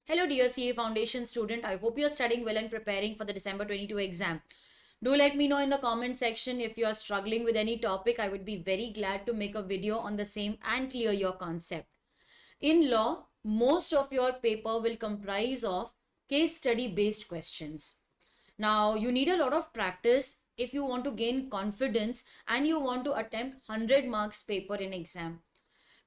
Hello dear CA Foundation student, I hope you are studying well and preparing for the December 22 exam. Do let me know in the comment section if you are struggling with any topic. I would be very glad to make a video on the same and clear your concept. In law, most of your paper will comprise of case study based questions. Now, you need a lot of practice if you want to gain confidence and you want to attempt 100 marks paper in exam.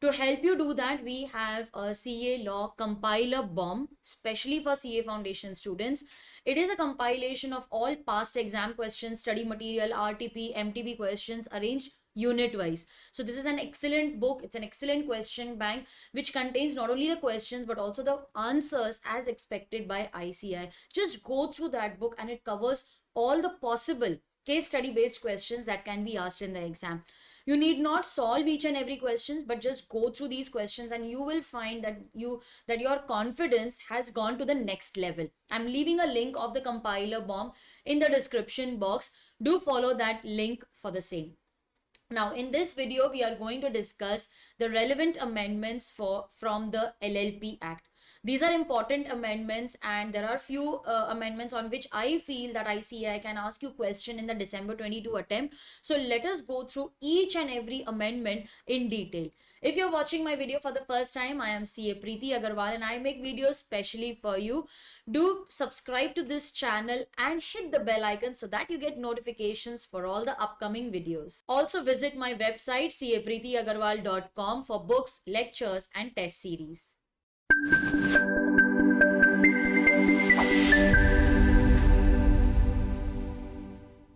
To help you do that, we have a CA Law Compiler Bomb, specially for CA Foundation students. It is a compilation of all past exam questions, study material, RTP, MTP questions arranged unit wise. So this is an excellent book. It's an excellent question bank which contains not only the questions but also the answers as expected by ICI. Just go through that book and it covers all the possible case study based questions that can be asked in the exam. You need not solve each and every questions, but just go through these questions and you will find that your confidence has gone to the next level. I'm leaving a link of the compiler bomb in the description box. Do follow that link for the same. Now, in this video, we are going to discuss the relevant amendments from the LLP Act. These are important amendments and there are few amendments on which I feel that ICI can ask you question in the December 22 attempt. So let us go through each and every amendment in detail. If you're watching my video for the first time, I am CA Preeti Aggarwal and I make videos specially for you. Do subscribe to this channel and hit the bell icon so that you get notifications for all the upcoming videos. Also visit my website capreetiagarwal.com for books, lectures and test series.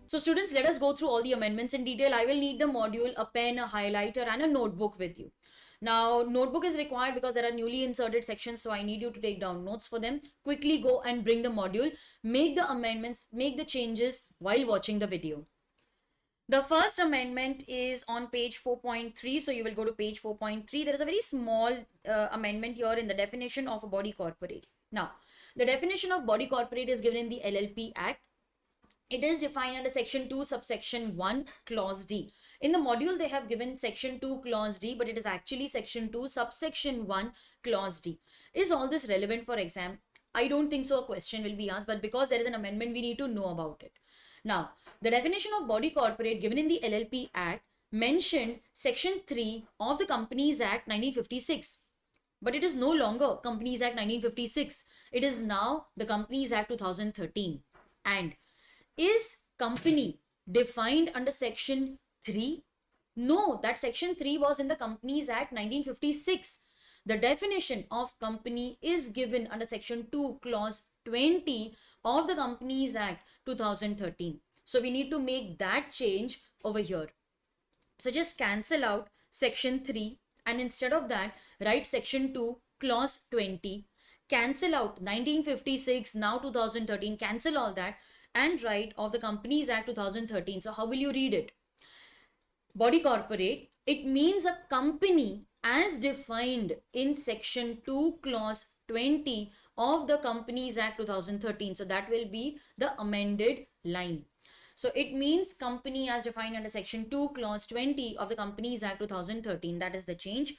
So students, let us go through all the amendments in detail. I will need the module, a pen, a highlighter and a notebook with you. Now, notebook is required because there are newly inserted sections, so I need you to take down notes for them. Quickly go and bring the module, make the amendments, make the changes while watching the video. The first amendment is on page 4.3. So you will go to page 4.3. There is a very small amendment here in the definition of a body corporate. Now, the definition of body corporate is given in the LLP Act. It is defined under section 2 subsection 1 clause D. In the module they have given section 2 clause D, but it is actually section 2 subsection 1 clause D. Is all this relevant for exam? I don't think so a question will be asked, but because there is an amendment we need to know about it. Now, the definition of body corporate given in the LLP Act mentioned section 3 of the Companies Act 1956. But it is no longer Companies Act 1956. It is now the Companies Act 2013. And is company defined under section 3? No, that section 3 was in the Companies Act 1956. The definition of company is given under section 2 clause 20 of the Companies Act 2013. So we need to make that change over here. So just cancel out section 3 and instead of that write section 2 clause 20. Cancel out 1956, now 2013, cancel all that and write of the Companies Act 2013. So how will you read it? Body corporate, it means a company as defined in section 2 clause 20 of the Companies Act 2013. So that will be the amended line. So it means company as defined under section 2 clause 20 of the Companies Act 2013. That is the change.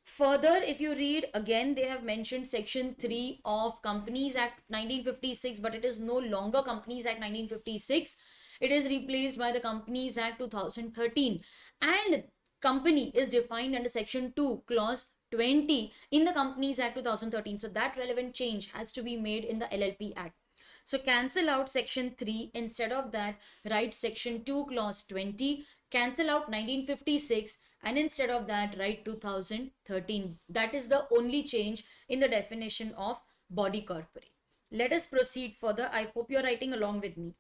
Further, if you read again, they have mentioned section 3 of Companies Act 1956, but it is no longer Companies Act 1956. It is replaced by the Companies Act 2013. And company is defined under section 2 clause 20 in the Companies Act 2013. So that relevant change has to be made in the LLP Act. So cancel out section 3. Instead of that, write section 2 clause 20. Cancel out 1956 and instead of that write 2013. That is the only change in the definition of body corporate. Let us proceed further. I hope you are writing along with me.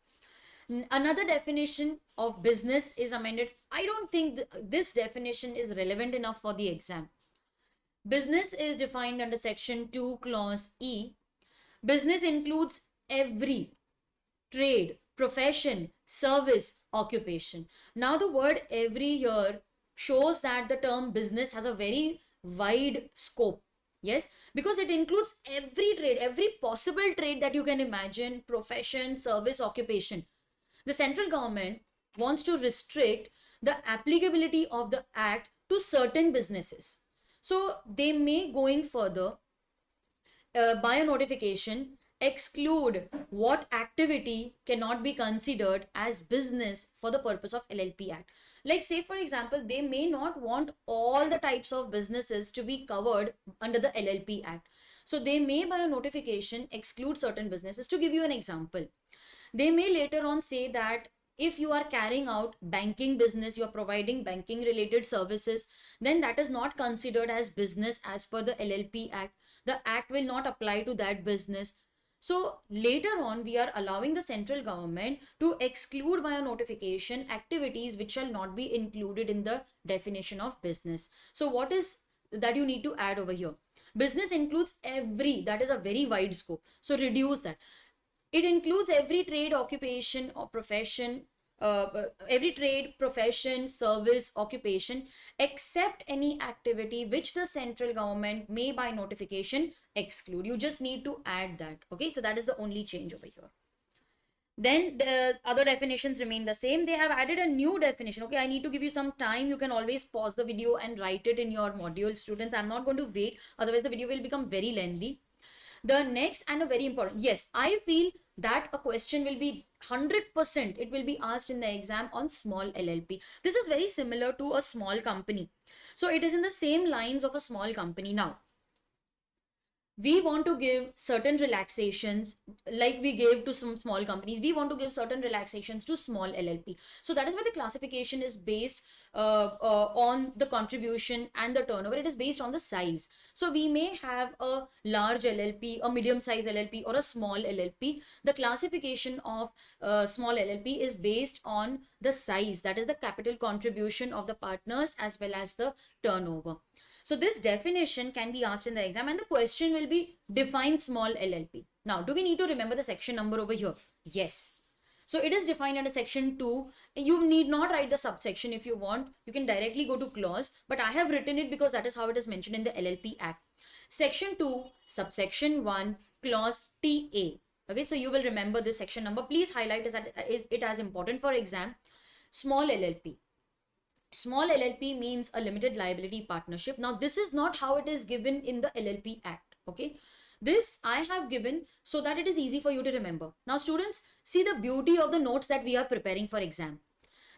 Another definition of business is amended. I don't think this definition is relevant enough for the exam. Business is defined under section 2 clause E. Business includes every trade, profession, service, occupation. Now the word every here shows that the term business has a very wide scope. Yes, because it includes every trade, every possible trade that you can imagine, profession, service, occupation. The central government wants to restrict the applicability of the act to certain businesses. So they may, going further, by a notification exclude what activity cannot be considered as business for the purpose of LLP Act. Like say for example, they may not want all the types of businesses to be covered under the LLP Act. So they may by a notification exclude certain businesses. To give you an example, they may later on say that if you are carrying out banking business, you're providing banking related services, then that is not considered as business as per the LLP Act. The act will not apply to that business. So later on, we are allowing the central government to exclude via notification activities which shall not be included in the definition of business. So what is that you need to add over here? Business includes every, that is a very wide scope. So reduce that. It includes every trade, occupation, or profession, every trade, profession, service, occupation, except any activity which the central government may by notification exclude. You just need to add that. Okay, so that is the only change over here. Then the other definitions remain the same. They have added a new definition. Okay, I need to give you some time. You can always pause the video and write it in your module, students. I'm not going to wait, otherwise the video will become very lengthy. The next and a very important, yes, I feel that a question will be 100%, it will be asked in the exam on small LLP. This is very similar to a small company. So it is in the same lines of a small company. Now, we want to give certain relaxations like we gave to some small companies. We want to give certain relaxations to small LLP. So that is why the classification is based on the contribution and the turnover. It is based on the size. So we may have a large LLP, a medium size LLP, or a small LLP. The classification of small LLP is based on the size, that is the capital contribution of the partners as well as the turnover. So this definition can be asked in the exam, and the question will be define small LLP. Now, do we need to remember the section number over here? Yes. So it is defined under section 2. You need not write the subsection if you want. You can directly go to clause, but I have written it because that is how it is mentioned in the LLP Act. Section 2, subsection 1, clause TA. Okay, so you will remember this section number. Please highlight it as important for exam. Small LLP. Small LLP means a limited liability partnership. Now, this is not how it is given in the LLP Act. Okay. This I have given so that it is easy for you to remember. Now, students, see the beauty of the notes that we are preparing for exam.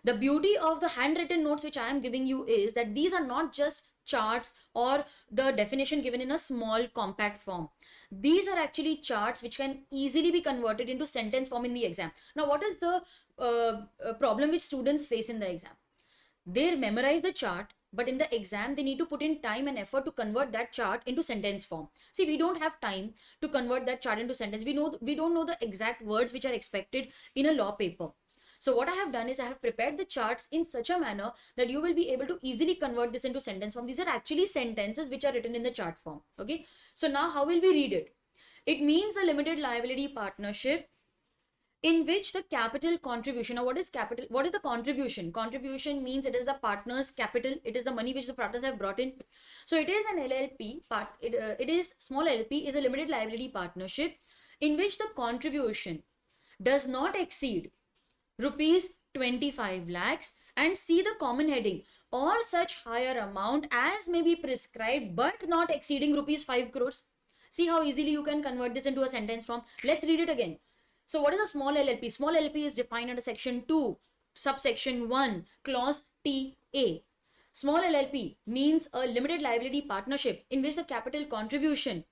The beauty of the handwritten notes which I am giving you is that these are not just charts or the definition given in a small compact form. These are actually charts which can easily be converted into sentence form in the exam. Now, what is the problem which students face in the exam? They memorize the chart, but in the exam, they need to put in time and effort to convert that chart into sentence form. See, we don't have time to convert that chart into sentence. We don't know the exact words which are expected in a law paper. So what I have done is I have prepared the charts in such a manner that you will be able to easily convert this into sentence form. These are actually sentences which are written in the chart form. Okay. So now how will we read it? It means a limited liability partnership in which the capital contribution. Now, what is capital? What is the contribution? Contribution means it is the partner's capital. It is the money which the partners have brought in. So it is an LLP part. It is small LLP is a limited liability partnership in which the contribution does not exceed rupees 25 lakhs, and see the common heading, or such higher amount as may be prescribed but not exceeding rupees 5 crores. See how easily you can convert this into a sentence form. Let's read it again. So what is a small LLP? Small LLP is defined under section 2, subsection 1, clause TA. Small LLP means a limited liability partnership in which the capital contribution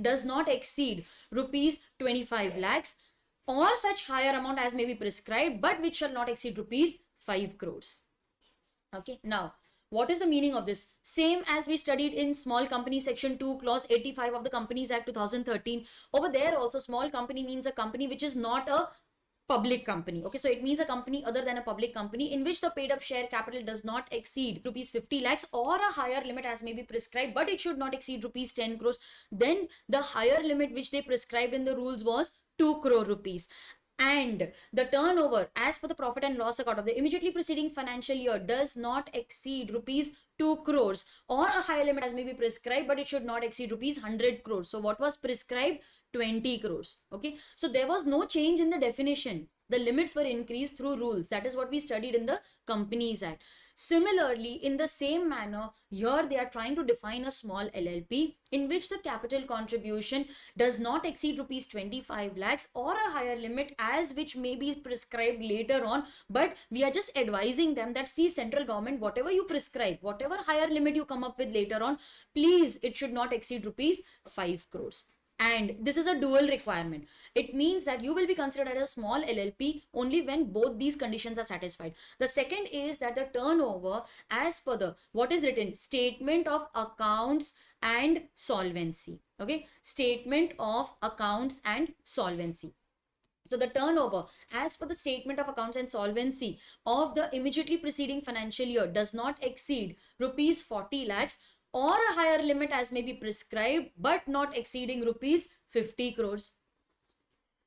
does not exceed rupees 25 lakhs or such higher amount as may be prescribed, but which shall not exceed rupees 5 crores. Okay, now what is the meaning of this? Same as we studied in small company section 2, clause 85 of the Companies Act 2013. Over there also, small company means a company which is not a public company. Okay, so it means a company other than a public company in which the paid up share capital does not exceed rupees 50 lakhs or a higher limit as may be prescribed, but it should not exceed rupees 10 crores. Then the higher limit which they prescribed in the rules was 2 crore rupees. And the turnover as per the profit and loss account of the immediately preceding financial year does not exceed rupees 2 crores or a higher limit as may be prescribed, but it should not exceed rupees 100 crores. So what was prescribed? 20 crores. Okay, so there was no change in the definition. The limits were increased through rules. That is what we studied in the Companies Act. Similarly, in the same manner, here they are trying to define a small LLP in which the capital contribution does not exceed rupees 25 lakhs or a higher limit as which may be prescribed later on. But we are just advising them that, see, central government, whatever you prescribe, whatever higher limit you come up with later on, please, it should not exceed rupees 5 crores. And this is a dual requirement. It means that you will be considered as a small LLP only when both these conditions are satisfied. The second is that the turnover, as per the what is written, statement of accounts and solvency. Okay, statement of accounts and solvency. So the turnover, as per the statement of accounts and solvency of the immediately preceding financial year, does not exceed rupees 40 lakhs or a higher limit as may be prescribed, but not exceeding rupees 50 crores.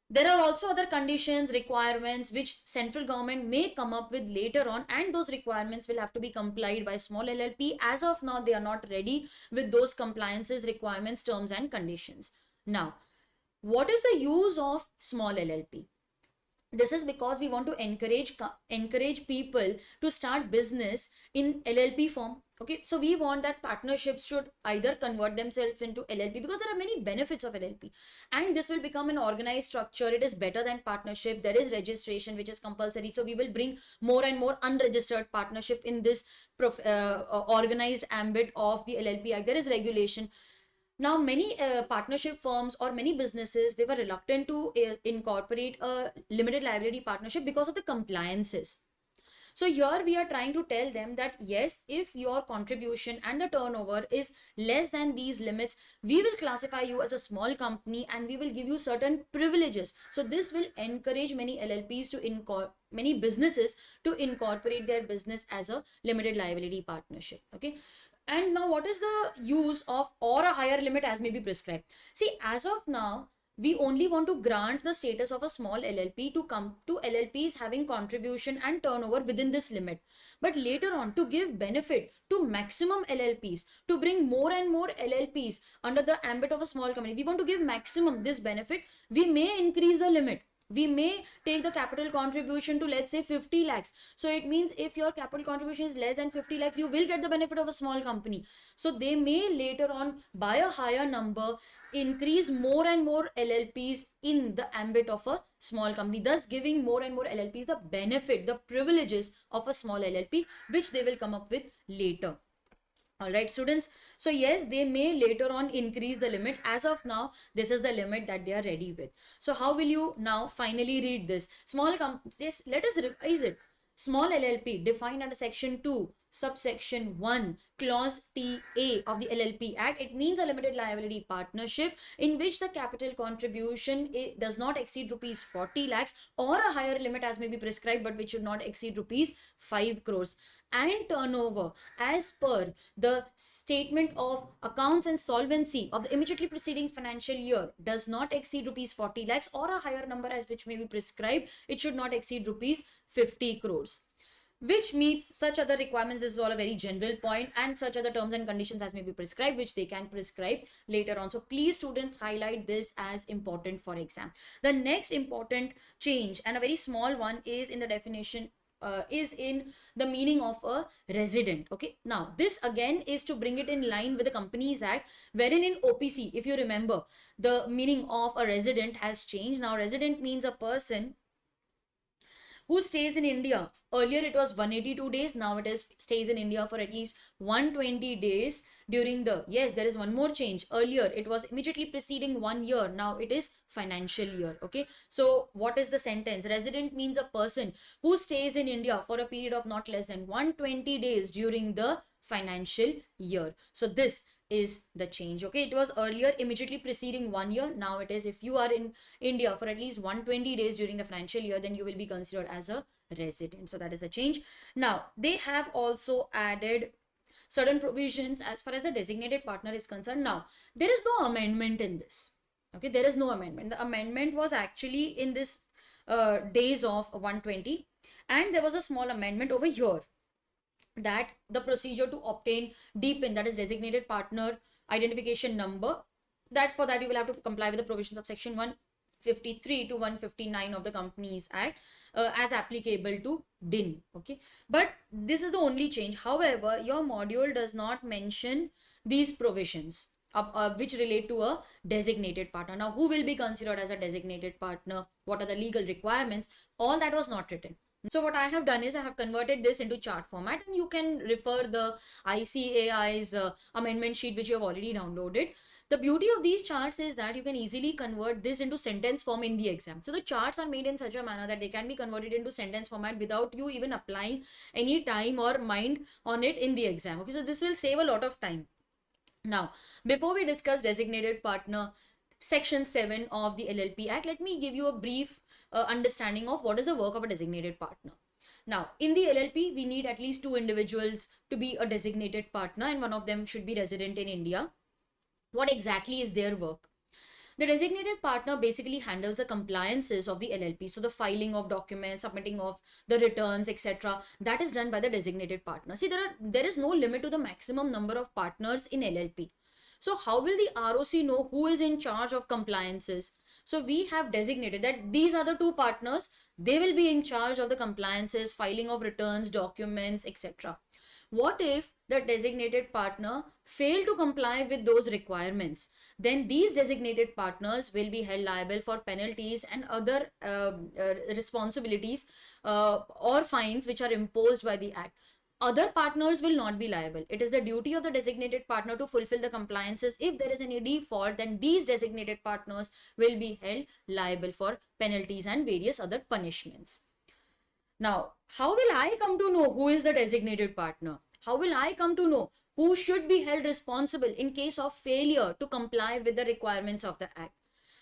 There are also other conditions, requirements which central government may come up with later on, and those requirements will have to be complied by small LLP. As of now, they are not ready with those compliances, requirements, terms and conditions. Now, what is the use of small LLP? This is because we want to encourage people to start business in LLP form. Okay, so we want that partnerships should either convert themselves into LLP, because there are many benefits of LLP, and this will become an organized structure. It is better than partnership. There is registration which is compulsory, so we will bring more and more unregistered partnership in this organized ambit of the LLP Act. There is regulation. Now, many partnership firms or many businesses, they were reluctant to incorporate a limited liability partnership because of the compliances. So here we are trying to tell them that yes, if your contribution and the turnover is less than these limits, we will classify you as a small company and we will give you certain privileges. So this will encourage many LLPs to many businesses to incorporate their business as a limited liability partnership. Okay. And now, what is the use of or a higher limit as may be prescribed? See, as of now, we only want to grant the status of a small LLP to come to LLPs having contribution and turnover within this limit. But later on, to give benefit to maximum LLPs, to bring more and more LLPs under the ambit of a small company, we want to give maximum this benefit. We may increase the limit. We may take the capital contribution to, let's say, 50 lakhs. So it means if your capital contribution is less than 50 lakhs, you will get the benefit of a small company. So they may later on, by a higher number, increase more and more LLPs in the ambit of a small company, thus giving more and more LLPs the benefit, the privileges of a small LLP, which they will come up with later. All right, students. So yes, they may later on increase the limit. As of now, this is the limit that they are ready with. So how will you now finally read this? Small companies, let us revise it. Small LLP defined under section 2, subsection 1, clause TA of the LLP Act. It means a limited liability partnership in which the capital contribution does not exceed rupees 40 lakhs or a higher limit as may be prescribed, but which should not exceed rupees 5 crores. And turnover, as per the statement of accounts and solvency of the immediately preceding financial year, does not exceed rupees 40 lakhs or a higher number as which may be prescribed. It should not exceed rupees 50 crores. Which meets such other requirements. This is all a very general point, and such other terms and conditions as may be prescribed, which they can prescribe later on. So please, students, highlight this as important for exam. The next important change, and a very small one, is in the definition, is in the meaning of a resident. Okay, now this again is to bring it in line with the Companies Act, wherein in OPC, if you remember, the meaning of a resident has changed. Now resident means a person who stays in India. Earlier it was 182 days, now it is stays in India for at least 120 days during the, yes, there is one more change. Earlier it was immediately preceding 1 year, now it is financial year. Okay, so what is the sentence? Resident means a person who stays in India for a period of not less than 120 days during the financial year. So this is the change. Okay, it was earlier immediately preceding 1 year, now it is if you are in India for at least 120 days during the financial year, then you will be considered as a resident. So that is the change. Now they have also added certain provisions as far as the designated partner is concerned. Now there is no amendment in this. Okay, there is no amendment. The amendment was actually in this days of 120, and there was a small amendment over here, that the procedure to obtain DPIN, that is designated partner identification number, that for that you will have to comply with the provisions of section 1 153 to 159 of the Companies Act as applicable to DIN. Okay, but this is the only change. However, your module does not mention these provisions which relate to a designated partner. Now, who will be considered as a designated partner? What are the legal requirements? All that was not written. So what I have done is I have converted this into chart format, and you can refer the ICAI's amendment sheet which you have already downloaded. The beauty of these charts is that you can easily convert this into sentence form in the exam. So the charts are made in such a manner that they can be converted into sentence format without you even applying any time or mind on it in the exam. Okay, so this will save a lot of time. Now, before we discuss designated partner, Section 7 of the LLP Act, let me give you a brief understanding of what is the work of a designated partner. Now, in the LLP, we need at least 2 individuals to be a designated partner, and one of them should be resident in India. What exactly is their work? The designated partner basically handles the compliances of the LLP. So the filing of documents, submitting of the returns, etc. That is done by the designated partner. See, there is no limit to the maximum number of partners in LLP. So how will the ROC know who is in charge of compliances? So we have designated that these are the 2 partners. They will be in charge of the compliances, filing of returns, documents, etc. What if the designated partner failed to comply with those requirements? Then these designated partners will be held liable for penalties and other responsibilities or fines which are imposed by the Act. Other partners will not be liable. It is the duty of the designated partner to fulfill the compliances. If there is any default, then these designated partners will be held liable for penalties and various other punishments. Now, how will I come to know who is the designated partner? How will I come to know who should be held responsible in case of failure to comply with the requirements of the Act?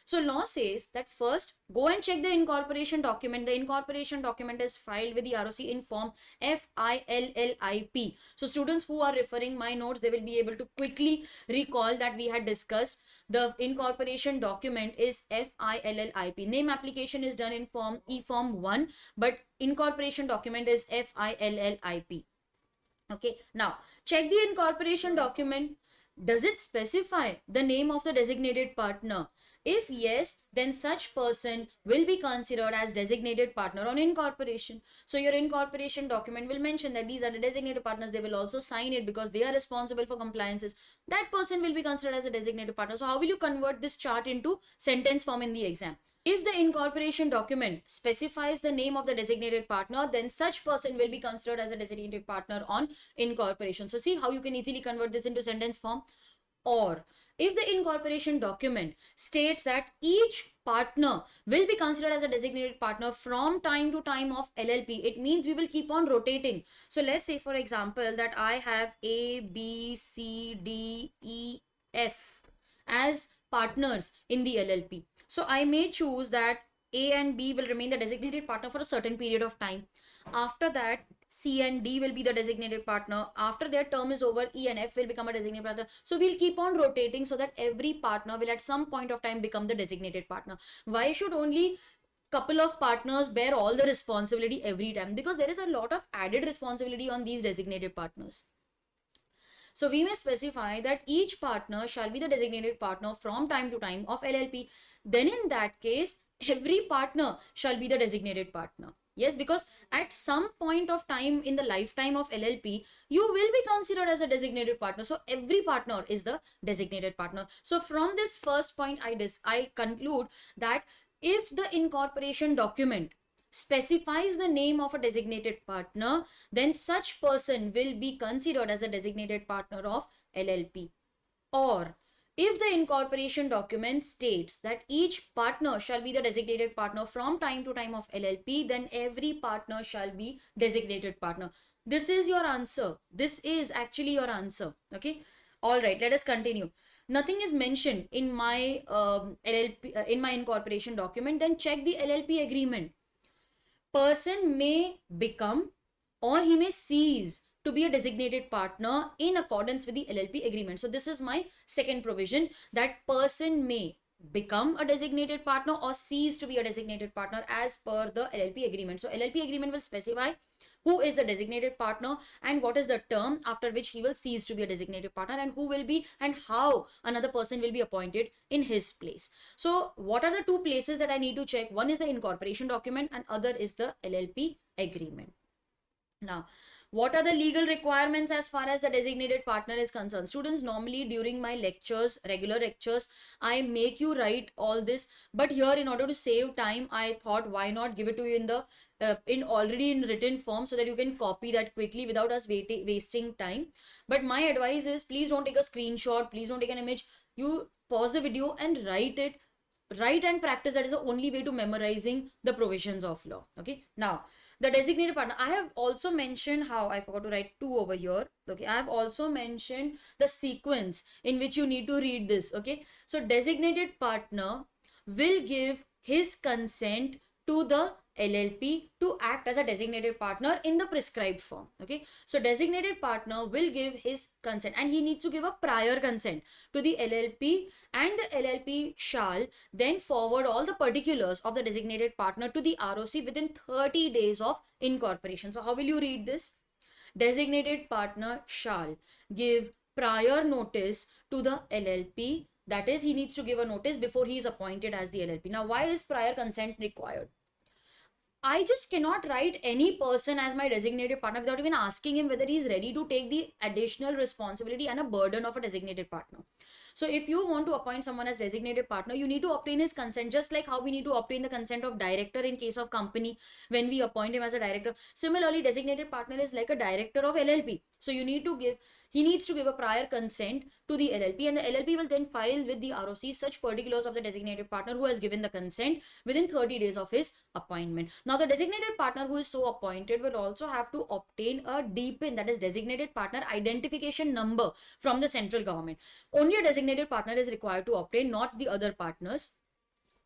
So law says that first go and check the incorporation document. The incorporation document is filed with the ROC in form FILLIP. So students who are referring my notes, they will be able to quickly recall that we had discussed the incorporation document is FILLIP. Name application is done in form E-form 1, but incorporation document is FILLIP. Okay, now check the incorporation document. Does it specify the name of the designated partner? If yes, then such person will be considered as designated partner on incorporation. So your incorporation document will mention that these are the designated partners. They will also sign it because they are responsible for compliances. That person will be considered as a designated partner. So how will you convert this chart into sentence form in the exam? If the incorporation document specifies the name of the designated partner, then such person will be considered as a designated partner on incorporation. So see how you can easily convert this into sentence form. Or if the incorporation document states that each partner will be considered as a designated partner from time to time of LLP, it means we will keep on rotating. So let's say, for example, that I have A, B, C, D, E, F as partners in the LLP. So I may choose that A and B will remain the designated partner for a certain period of time. After that, C and D will be the designated partner. After their term is over, E and F will become a designated partner. So we'll keep on rotating so that every partner will at some point of time become the designated partner. Why should only couple of partners bear all the responsibility every time? Because there is a lot of added responsibility on these designated partners. So we may specify that each partner shall be the designated partner from time to time of LLP. Then in that case, every partner shall be the designated partner. Yes, because at some point of time in the lifetime of LLP, you will be considered as a designated partner. So every partner is the designated partner. So from this first point, I conclude that if the incorporation document specifies the name of a designated partner, then such person will be considered as a designated partner of LLP. Or if the incorporation document states that each partner shall be the designated partner from time to time of LLP, then every partner shall be designated partner. This is your answer. This is actually your answer. Okay. All right. Let us continue. Nothing is mentioned in my LLP in my incorporation document. Then check the LLP agreement. Person may become or he may cease to be a designated partner in accordance with the LLP agreement. So this is my second provision, that person may become a designated partner or cease to be a designated partner as per the LLP agreement. So LLP agreement will specify who is the designated partner and what is the term after which he will cease to be a designated partner, and who will be and how another person will be appointed in his place. So what are the two places that I need to check? One is the incorporation document and other is the LLP agreement. Now, what are the legal requirements as far as the designated partner is concerned? Students, normally during my lectures, regular lectures, I make you write all this, but here in order to save time, I thought why not give it to you in the already in written form, so that you can copy that quickly without us wasting time. But my advice is, please don't take a screenshot, please don't take an image. You pause the video and write it. Write and practice. That is the only way to memorizing the provisions of law. Okay. Now, the designated partner, I have also mentioned how, I forgot to write two over here. Okay, I have also mentioned the sequence in which you need to read this. Okay, so designated partner will give his consent to the LLP to act as a designated partner in the prescribed form. Okay, so designated partner will give his consent, and he needs to give a prior consent to the LLP, and the LLP shall then forward all the particulars of the designated partner to the ROC within 30 days of incorporation. So how will you read this? Designated partner shall give prior notice to the LLP. That is, he needs to give a notice before he is appointed as the LLP. Now, why is prior consent required? I just cannot write any person as my designated partner without even asking him whether he's ready to take the additional responsibility and a burden of a designated partner. So if you want to appoint someone as designated partner, you need to obtain his consent, just like how we need to obtain the consent of director in case of company when we appoint him as a director. Similarly, designated partner is like a director of LLP. So he needs to give a prior consent to the LLP, and the LLP will then file with the ROC such particulars of the designated partner who has given the consent within 30 days of his appointment. Now, the designated partner who is so appointed will also have to obtain a DPIN, that is designated partner identification number, from the central government. Only a designated partner is required to obtain, not the other partners.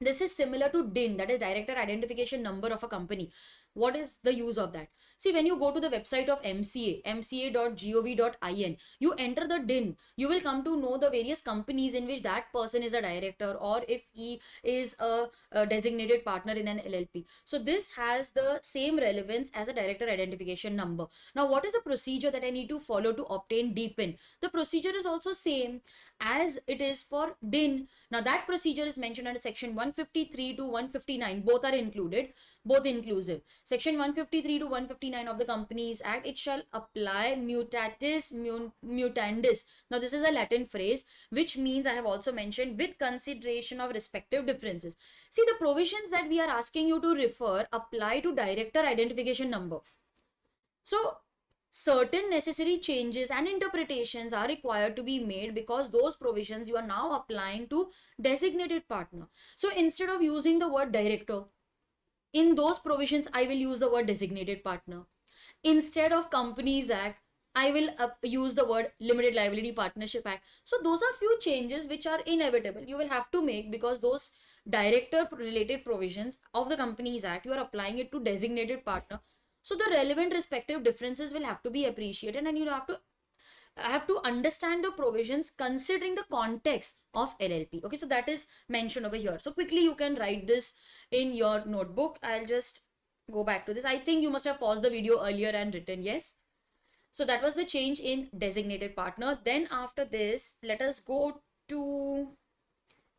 This is similar to DIN, that is director identification number of a company. What is the use of that? See, when you go to the website of MCA, mca.gov.in, you enter the DIN, you will come to know the various companies in which that person is a director, or if he is a designated partner in an LLP. So this has the same relevance as a director identification number. Now, what is the procedure that I need to follow to obtain DPIN? The procedure is also same as it is for DIN. Now, that procedure is mentioned under section 153 to 159. Both are included, both inclusive. Section 153 to 159 of the Companies Act, it shall apply mutatis mutandis. Now, this is a Latin phrase, which means, I have also mentioned, with consideration of respective differences. See, the provisions that we are asking you to refer apply to director identification number. So, certain necessary changes and interpretations are required to be made, because those provisions you are now applying to designated partner. So instead of using the word director, in those provisions I will use the word designated partner. Instead of Companies Act, I will use the word Limited Liability Partnership Act. So those are few changes which are inevitable. You will have to make, because those director related provisions of the Companies Act, you are applying it to designated partner. So the relevant respective differences will have to be appreciated, and you have to understand the provisions considering the context of LLP. Okay, so that is mentioned over here. So quickly you can write this in your notebook. I'll just go back to this. I think you must have paused the video earlier and written yes. So that was the change in designated partner. Then after this, let us go to,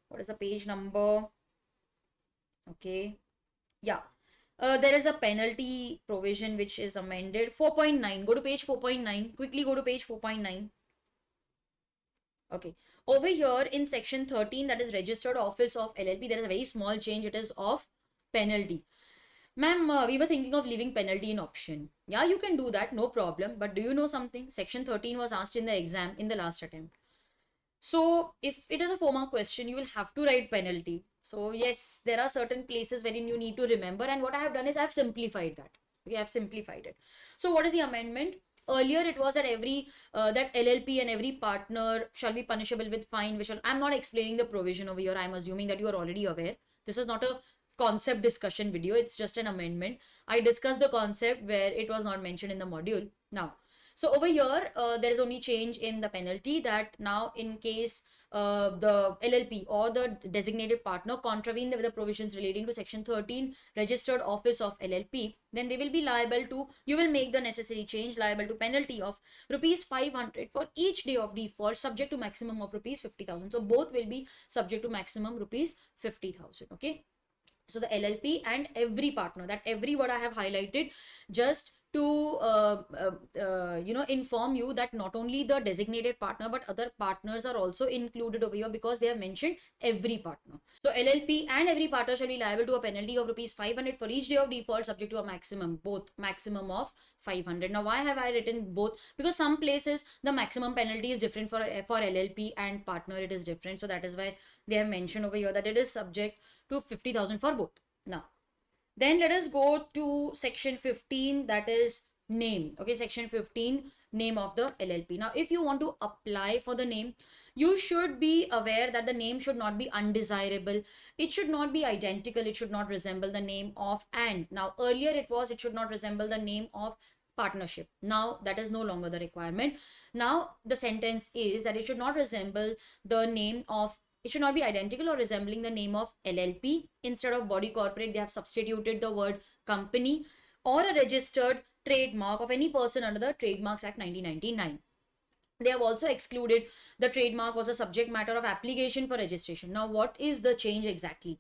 what is the page number? Okay, yeah. There is a penalty provision which is amended. 4.9. Go to page 4.9. Quickly go to page 4.9. Okay. Over here in section 13, that is registered office of LLP, there is a very small change. It is of penalty. Ma'am, we were thinking of leaving penalty in option. Yeah, you can do that. No problem. But do you know something? Section 13 was asked in the exam in the last attempt. So if it is a 4-mark question, you will have to write penalty. So yes, there are certain places wherein you need to remember, and what I have done is I have simplified that. Okay, I have simplified it. So what is the amendment? Earlier it was that that LLP and every partner shall be punishable with fine. I'm not explaining the provision over here. I'm assuming that you are already aware. This is not a concept discussion video. It's just an amendment. I discussed the concept where it was not mentioned in the module. Now, So over here, there is only change in the penalty, that now in case the LLP or the designated partner contravene the provisions relating to section 13 registered office of LLP, then they will be liable to, you will make the necessary change, liable to penalty of rupees 500 for each day of default, subject to maximum of rupees 50,000. So both will be subject to maximum rupees 50,000. Okay. So the LLP and every partner, that every word I have highlighted just to inform you that not only the designated partner but other partners are also included over here, because they have mentioned every partner. So LLP and every partner shall be liable to a penalty of rupees 500 for each day of default, subject to a maximum of 500. Now why have I written both? Because some places the maximum penalty is different for LLP and partner, it is different. So that is why they have mentioned over here that it is subject to 50,000 for both. Now then let us go to section 15, that is name. Okay, section 15, name of the LLP. Now if you want to apply for the name, you should be aware that the name should not be undesirable, it should not be identical, it should not resemble the name of, and now earlier it was, it should not resemble the name of partnership. Now that is no longer the requirement. Now the sentence is that it should not resemble the name of, it should not be identical or resembling the name of LLP. Instead of body corporate, they have substituted the word company, or a registered trademark of any person under the Trademarks Act 1999. They have also excluded the trademark was a subject matter of application for registration. Now what is the change exactly?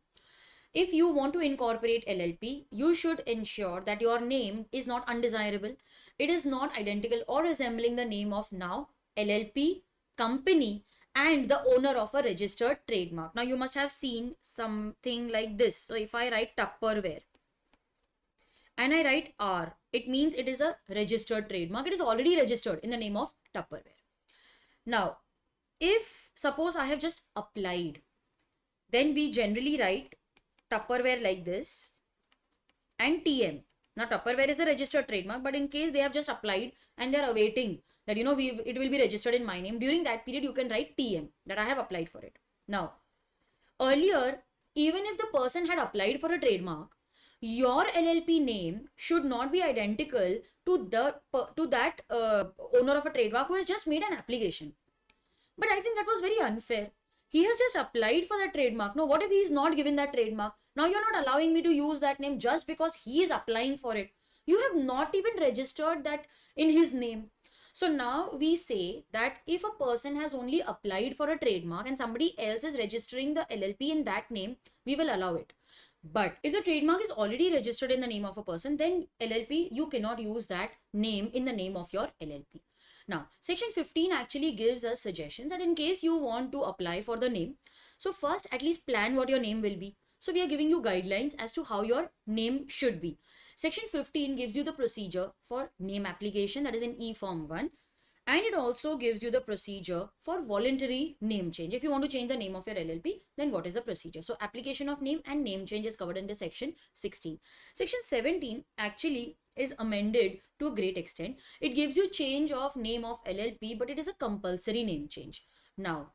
If you want to incorporate LLP, you should ensure that your name is not undesirable, it is not identical or resembling the name of now LLP, company, and the owner of a registered trademark. Now you must have seen something like this. So if I write Tupperware and I write R, it means it is a registered trademark. It is already registered in the name of Tupperware. Now, if suppose I have just applied, then we generally write Tupperware like this and TM. Now Tupperware is a registered trademark, but in case they have just applied and they are awaiting that, it will be registered in my name, during that period you can write TM, that I have applied for it. Now earlier, even if the person had applied for a trademark, your LLP name should not be identical to that owner of a trademark who has just made an application. But I think that was very unfair. He has just applied for that trademark. Now what if he is not given that trademark? Now you're not allowing me to use that name just because he is applying for it. You have not even registered that in his name. So now we say that if a person has only applied for a trademark and somebody else is registering the LLP in that name, we will allow it. But if the trademark is already registered in the name of a person, then LLP, you cannot use that name in the name of your LLP. Now, section 15 actually gives us suggestions that in case you want to apply for the name, so first at least plan what your name will be. So we are giving you guidelines as to how your name should be. Section 15 gives you the procedure for name application, that is in E-Form 1. And it also gives you the procedure for voluntary name change. If you want to change the name of your LLP, then what is the procedure? So application of name and name change is covered in the section 16. Section 17 actually is amended to a great extent. It gives you change of name of LLP, but it is a compulsory name change. Now,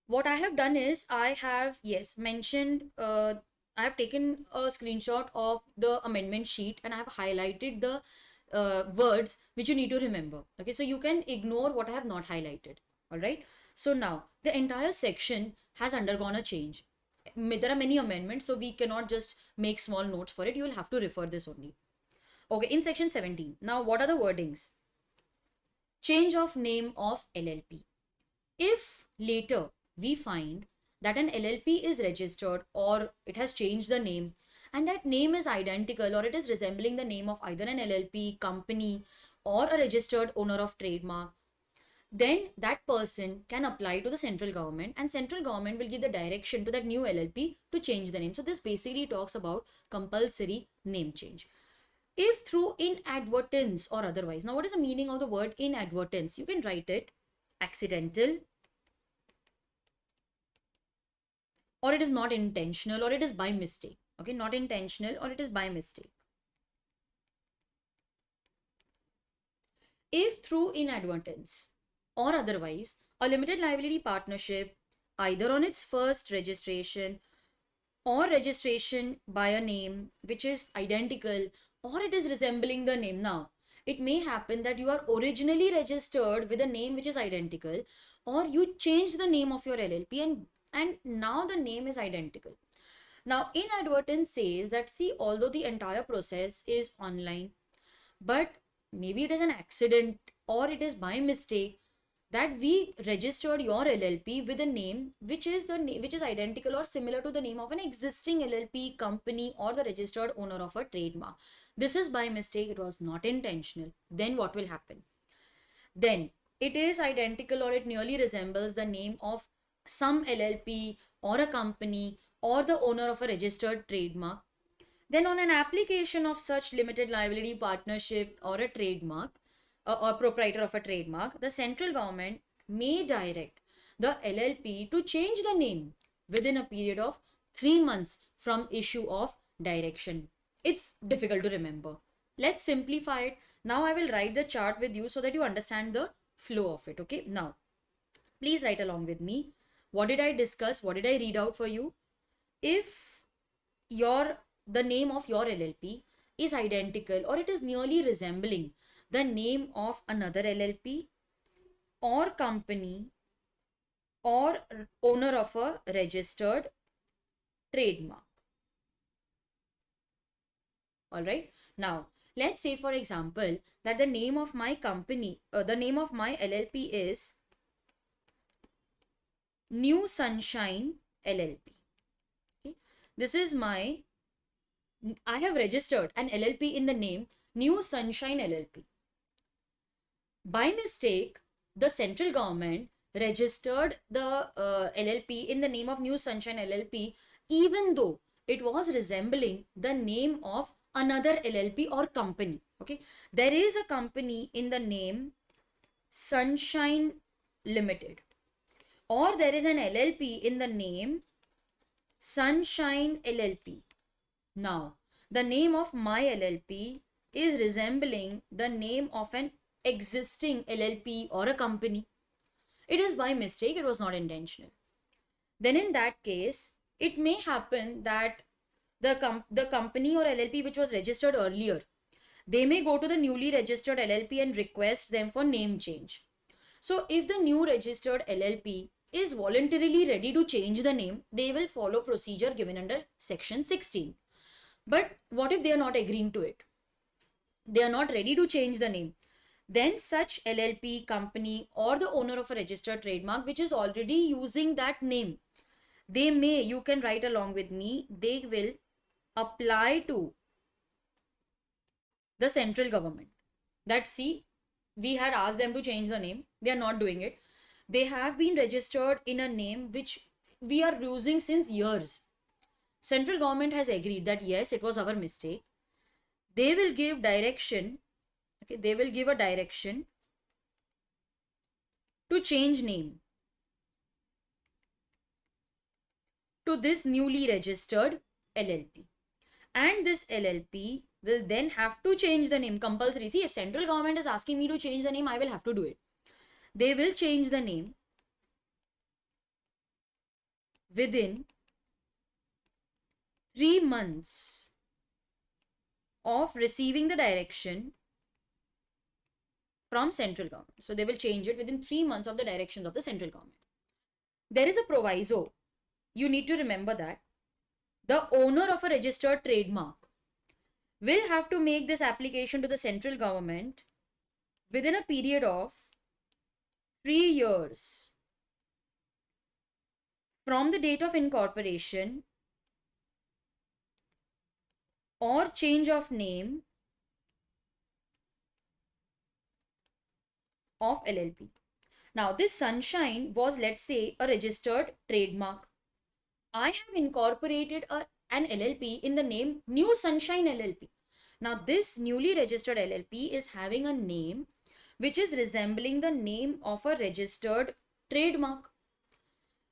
what I have done is I have, mentioned, I have taken a screenshot of the amendment sheet and I have highlighted the words which you need to remember. Okay, so you can ignore what I have not highlighted. All right. So now the entire section has undergone a change. There are many amendments, so we cannot just make small notes for it. You will have to refer this only. Okay, in section 17. Now, what are the wordings? Change of name of LLP. If later we find that an LLP is registered or it has changed the name, and that name is identical or it is resembling the name of either an LLP, company, or a registered owner of trademark, then that person can apply to the central government and central government will give the direction to that new LLP to change the name. So this basically talks about compulsory name change. If through inadvertence or otherwise, now what is the meaning of the word inadvertence? You can write it accidental, or it is not intentional, or it is by mistake. Okay, not intentional or it is by mistake. If through inadvertence or otherwise, a limited liability partnership, either on its first registration or registration by a name which is identical or it is resembling the name. Now, it may happen that you are originally registered with a name which is identical, or you changed the name of your LLP and now the name is identical. Now, inadvertence says that, see, although the entire process is online, but maybe it is an accident or it is by mistake that we registered your LLP with a name which is which is identical or similar to the name of an existing LLP company or the registered owner of a trademark. This is by mistake, it was not intentional. Then what will happen? Then it is identical or it nearly resembles the name of some LLP or a company or the owner of a registered trademark. Then on an application of such limited liability partnership or a trademark or proprietor of a trademark, the central government may direct the LLP to change the name within a period of 3 months from issue of direction. It's difficult to remember. Let's simplify it. Now I will write the chart with you so that you understand the flow of it. Okay. Now, please write along with me. What did I discuss? What did I read out for you? If the name of your LLP is identical or it is nearly resembling the name of another LLP or company or owner of a registered trademark. All right. Now, let's say, for example, that the name of my company, the name of my LLP is New Sunshine LLP. Okay. This is I have registered an LLP in the name New Sunshine LLP. By mistake, the central government registered the LLP in the name of New Sunshine LLP, even though it was resembling the name of another LLP or company. Okay, there is a company in the name Sunshine Limited, or there is an LLP in the name Sunshine LLP. Now, the name of my LLP is resembling the name of an existing LLP or a company. It is by mistake, it was not intentional. Then in that case, it may happen that the company or LLP which was registered earlier, they may go to the newly registered LLP and request them for name change. So if the new registered LLP is voluntarily ready to change the name, they will follow procedure given under section 16. But what if they are not agreeing to it? They are not ready to change the name. Then such LLP, company or the owner of a registered trademark which is already using that name, they may, you can write along with me, they will apply to the central government that, see, we had asked them to change the name, they are not doing it. They have been registered in a name which we are using since years. Central government has agreed that yes, it was our mistake. They will give direction. Okay, they will give a direction to change name to this newly registered LLP. And this LLP will then have to change the name compulsory. See, if central government is asking me to change the name, I will have to do it. They will change the name within 3 months of receiving the direction from central government. So they will change it within 3 months of the directions of the central government. There is a proviso. You need to remember that the owner of a registered trademark will have to make this application to the central government within a period of 3 years from the date of incorporation or change of name of LLP. Now, this Sunshine was, let's say, a registered trademark. I have incorporated an LLP in the name New Sunshine LLP. Now, this newly registered LLP is having a name which is resembling the name of a registered trademark.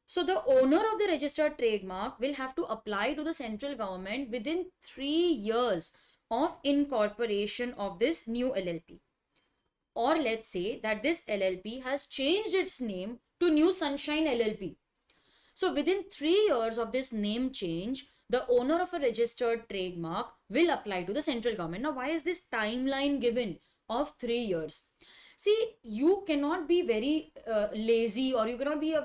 So the owner of the registered trademark will have to apply to the central government within 3 years of incorporation of this new LLP. Or let's say that this LLP has changed its name to New Sunshine LLP. So within 3 years of this name change, the owner of a registered trademark will apply to the central government. Now, why is this timeline given? of 3 years. See, you cannot be very lazy, or you cannot be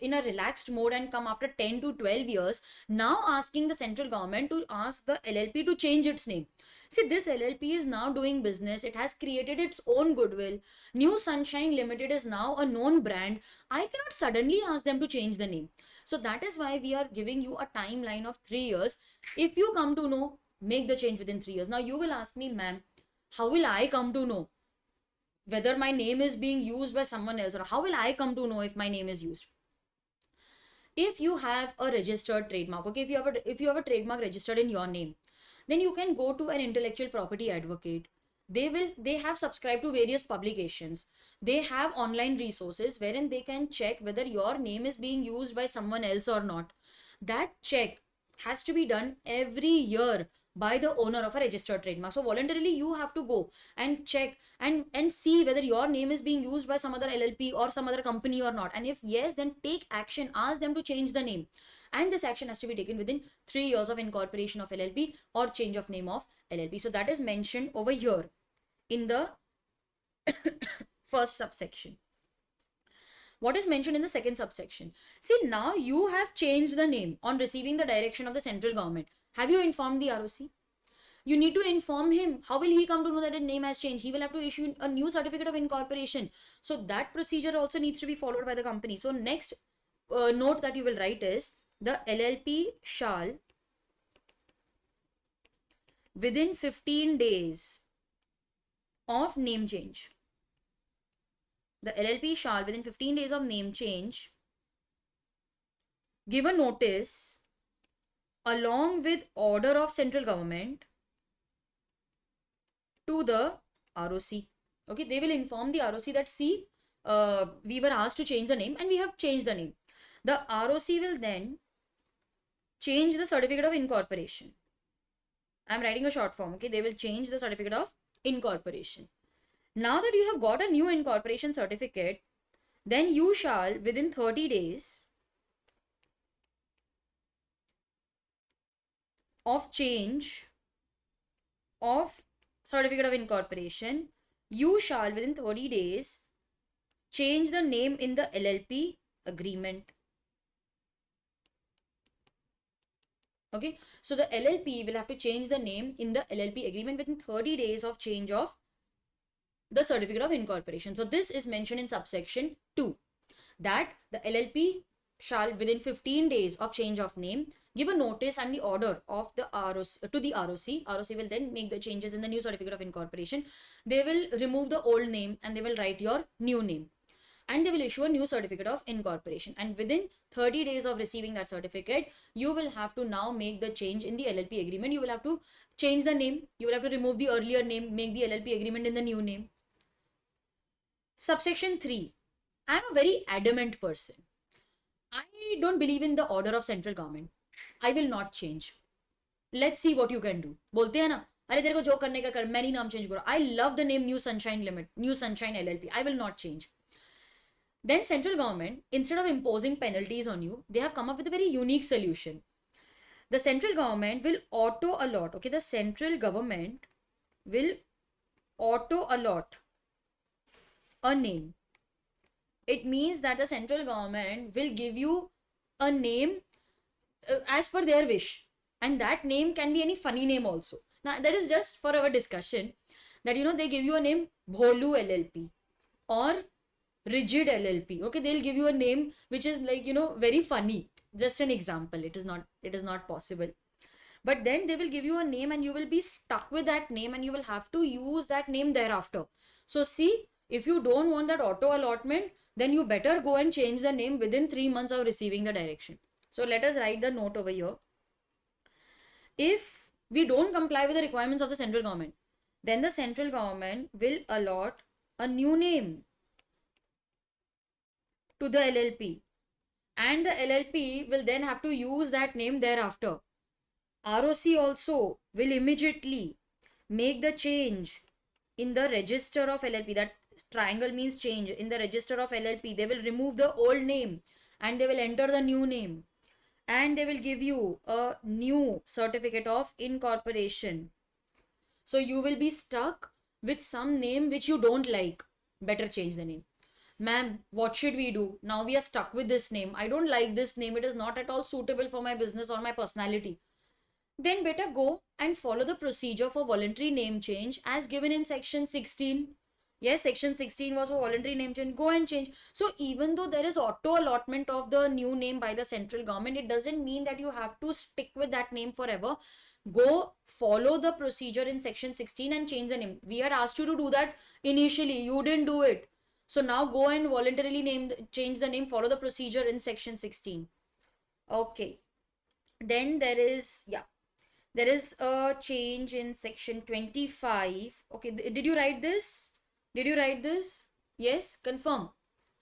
in a relaxed mode and come after 10 to 12 years now asking the central government to ask the LLP to change its name. See, this LLP is now doing business. It has created its own goodwill. New Sunshine Limited is now a known brand. I cannot suddenly ask them to change the name. So that is why we are giving you a timeline of 3 years. If you come to know, make the change within 3 years. Now you will ask me, ma'am, how will I come to know whether my name is being used by someone else, or how will I come to know if my name is used? If you have a registered trademark, okay, if you have a trademark registered in your name, then you can go to an intellectual property advocate. They have subscribed to various publications. They have online resources wherein they can check whether your name is being used by someone else or not. That check has to be done every year by the owner of a registered trademark. So voluntarily you have to go and check and see whether your name is being used by some other LLP or some other company or not. And if yes, then take action, ask them to change the name. And this action has to be taken within 3 years of incorporation of LLP or change of name of LLP. So that is mentioned over here in the first subsection. What is mentioned in the second subsection? See, now you have changed the name on receiving the direction of the central government. Have you informed the ROC? You need to inform him. How will he come to know that his name has changed? He will have to issue a new certificate of incorporation. So that procedure also needs to be followed by the company. So next note that you will write is, the LLP shall within 15 days of name change. The LLP shall within 15 days of name change give a notice along with order of central government to the ROC. Okay, they will inform the ROC that, see, we were asked to change the name and we have changed the name. The ROC will then change the certificate of incorporation. I'm writing a short form. Okay, they will change the certificate of incorporation. Now that you have got a new incorporation certificate, then you shall within 30 days of change of certificate of incorporation, you shall within 30 days change the name in the LLP agreement. Okay, so the LLP will have to change the name in the LLP agreement within 30 days of change of the certificate of incorporation. So this is mentioned in subsection 2, that the LLP shall within 15 days of change of name give a notice and the order of the ROC to the ROC. ROC will then make the changes in the new certificate of incorporation. They will remove the old name and they will write your new name, and they will issue a new certificate of incorporation. And within 30 days of receiving that certificate, you will have to now make the change in the LLP agreement. You will have to change the name. You will have to remove the earlier name, make the LLP agreement in the new name. Subsection 3. I am a very adamant person. I don't believe in the order of central government. I will not change. Let's see what you can do. बोलते हैं ना, अरे तेरे को जो करने का कर, मैं नहीं नाम चेंज करूँ. I love the name New Sunshine LLP. I will not change. Then central government, instead of imposing penalties on you, they have come up with a very unique solution. The central government will auto allot. Okay, the central government will auto allot a name. It means that the central government will give you a name as per their wish, and that name can be any funny name also. Now that is just for our discussion, that they give you a name Bholu LLP or Rigid LLP. Okay, they'll give you a name which is like very funny. Just an example. It is not possible. But then they will give you a name and you will be stuck with that name and you will have to use that name thereafter. So see, if you don't want that auto allotment, then you better go and change the name within 3 months of receiving the direction. So let us write the note over here. If we don't comply with the requirements of the central government, then the central government will allot a new name to the LLP, and the LLP will then have to use that name thereafter. ROC also will immediately make the change in the register of LLP. That triangle means change. In the register of LLP, they will remove the old name and they will enter the new name, and they will give you a new certificate of incorporation. So you will be stuck with some name which you don't like, better change the name. Ma'am, what should we do? Now we are stuck with this name. I don't like this name. It is not at all suitable for my business or my personality. Then better go and follow the procedure for voluntary name change as given in section 16. Yes, section 16 was for voluntary name change. Go and change. So even though there is auto allotment of the new name by the central government, it doesn't mean that you have to stick with that name forever. Go follow the procedure in section 16 and change the name. We had asked you to do that initially. You didn't do it. So now go and voluntarily change the name, follow the procedure in section 16. Okay. Then there is a change in section 25. Okay, did you write this? Did you write this? Yes, confirm.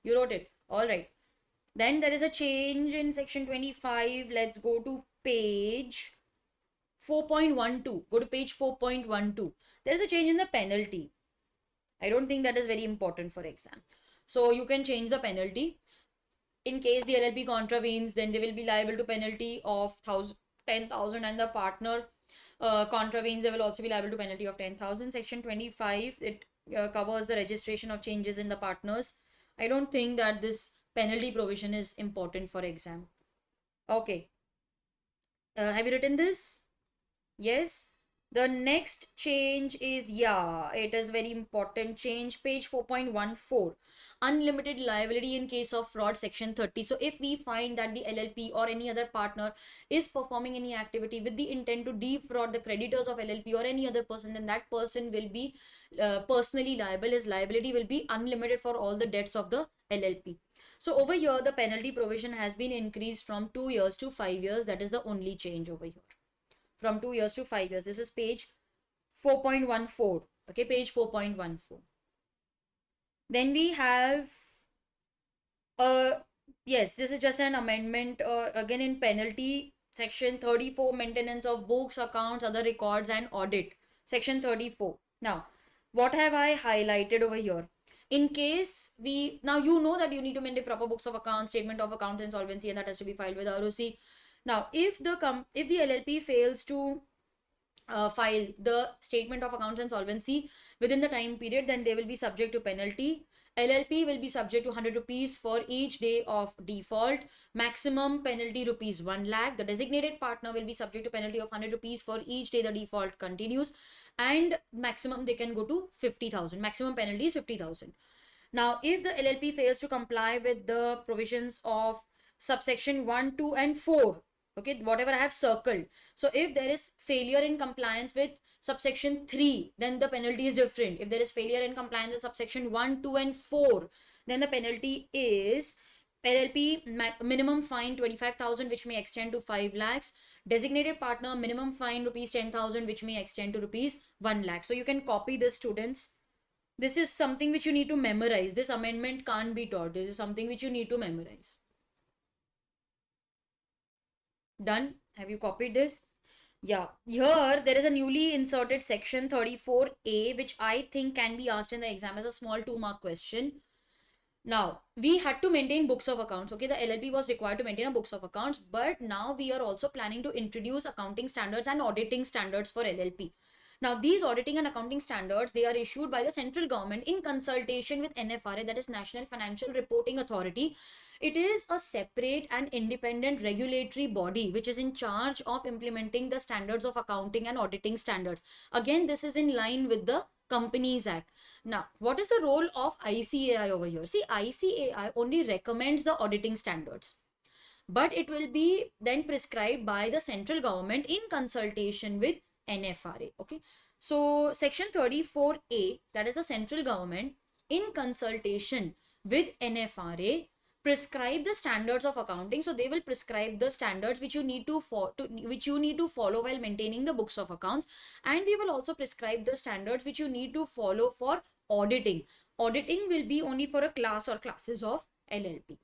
You wrote it. All right. Then there is a change in section 25. Let's go to page 4.12. Go to page 4.12. There is a change in the penalty. I don't think that is very important for exam. So you can change the penalty. In case the LLP contravenes, then they will be liable to penalty of 10,000, and the partner contravenes, they will also be liable to penalty of 10,000. Section 25, it covers the registration of changes in the partners. I don't think that this penalty provision is important for exam. Okay. Have you written this? Yes. The next change is, it is very important change. Page 4.14. Unlimited liability in case of fraud, section 30. So if we find that the LLP or any other partner is performing any activity with the intent to defraud the creditors of LLP or any other person, then that person will be personally liable. His liability will be unlimited for all the debts of the LLP. So over here, the penalty provision has been increased from 2 years to 5 years. That is the only change over here. From 2 years to 5 years. This is page 4.14. Okay, page 4.14. Then we have, yes, this is just an amendment, again in penalty, section 34, maintenance of books, accounts, other records and audit. Section 34. Now, what have I highlighted over here? In case now you know that you need to maintain proper books of accounts, statement of accounts and solvency, and that has to be filed with ROC. Now, if the LLP fails to file the statement of accounts and solvency within the time period, then they will be subject to penalty. LLP will be subject to 100 rupees for each day of default. Maximum penalty rupees 1 lakh. The designated partner will be subject to penalty of 100 rupees for each day the default continues. And maximum they can go to 50,000. Maximum penalty is 50,000. Now, if the LLP fails to comply with the provisions of subsection 1, 2 and 4, okay, whatever I have circled. So if there is failure in compliance with subsection 3, then the penalty is different. If there is failure in compliance with subsection 1, 2 and 4, then the penalty is LLP minimum fine 25,000, which may extend to 5 lakhs. Designated partner minimum fine rupees 10,000, which may extend to rupees 1 lakh. So you can copy this, students. This is something which you need to memorize. This amendment can't be taught. This is something which you need to memorize. Done? Have you copied this? Yeah. Here there is a newly inserted section 34A, which I think can be asked in the exam as a small 2-mark question. Now, we had to maintain books of accounts. Okay, the LLP was required to maintain a books of accounts, but now we are also planning to introduce accounting standards and auditing standards for LLP. Now, these auditing and accounting standards, they are issued by the central government in consultation with NFRA, that is National Financial Reporting Authority. It is a separate and independent regulatory body which is in charge of implementing the standards of accounting and auditing standards. Again, this is in line with the Companies Act. Now, what is the role of ICAI over here? See, ICAI only recommends the auditing standards, but it will be then prescribed by the central government in consultation with NFRA. Okay, so section 34A, that is the central government in consultation with NFRA, prescribe the standards of accounting. So they will prescribe the standards which you need to follow while maintaining the books of accounts, and we will also prescribe the standards which you need to follow for auditing. Auditing will be only for a class or classes of LLP.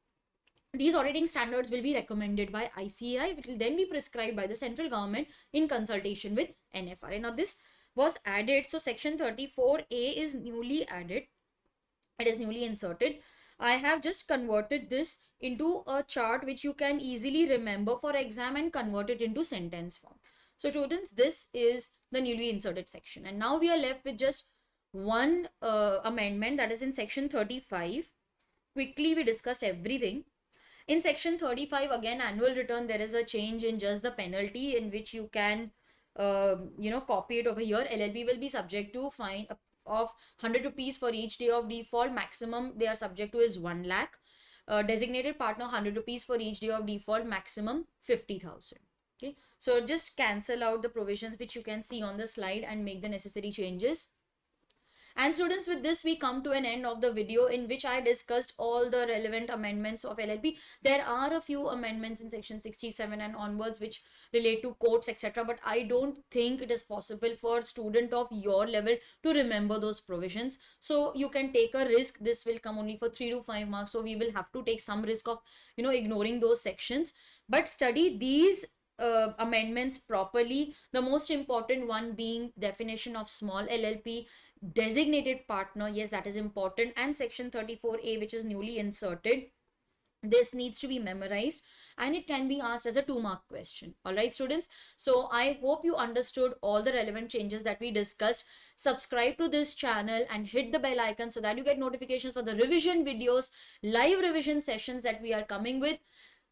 These auditing standards will be recommended by ICAI, which will then be prescribed by the central government in consultation with NFRA. Now, this was added. So, section 34A is newly added. It is newly inserted. I have just converted this into a chart which you can easily remember for exam and convert it into sentence form. So, students, this is the newly inserted section. And now we are left with just one amendment, that is in section 35. Quickly, we discussed everything. In section 35, again, annual return, there is a change in just the penalty in which you can, copy it over here. LLP will be subject to fine of 100 rupees for each day of default. Maximum they are subject to is 1 lakh. Designated partner, 100 rupees for each day of default. Maximum 50,000. Okay. So just cancel out the provisions which you can see on the slide and make the necessary changes. And students, with this we come to an end of the video in which I discussed all the relevant amendments of LLP. There are a few amendments in section 67 and onwards which relate to courts, etc. But I don't think it is possible for student of your level to remember those provisions. So you can take a risk. This will come only for 3 to 5 marks. So we will have to take some risk of, ignoring those sections. But study these amendments properly. The most important one being definition of small LLP, designated partner, yes, that is important, and section 34A, which is newly inserted. This needs to be memorized and it can be asked as a 2-mark question. All right, students. So I hope you understood all the relevant changes that we discussed. Subscribe to this channel and hit the bell icon so that you get notifications for the revision videos, live revision sessions that we are coming with.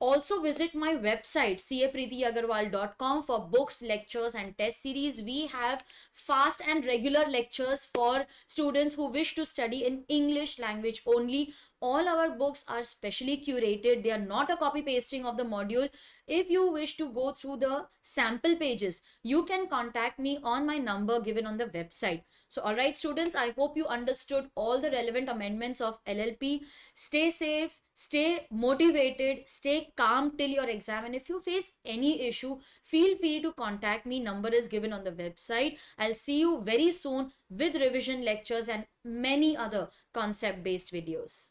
Also visit my website capreetiaggarwal.com for books, lectures and test series. We have fast and regular lectures for students who wish to study in English language only. All our books are specially curated. They are not a copy pasting of the module. If you wish to go through the sample pages, you can contact me on my number given on the website. So all right, students, I hope you understood all the relevant amendments of LLP. Stay safe, stay motivated, stay calm till your exam, and if you face any issue, feel free to contact me. Number is given on the website. I'll see you very soon with revision lectures and many other concept based videos.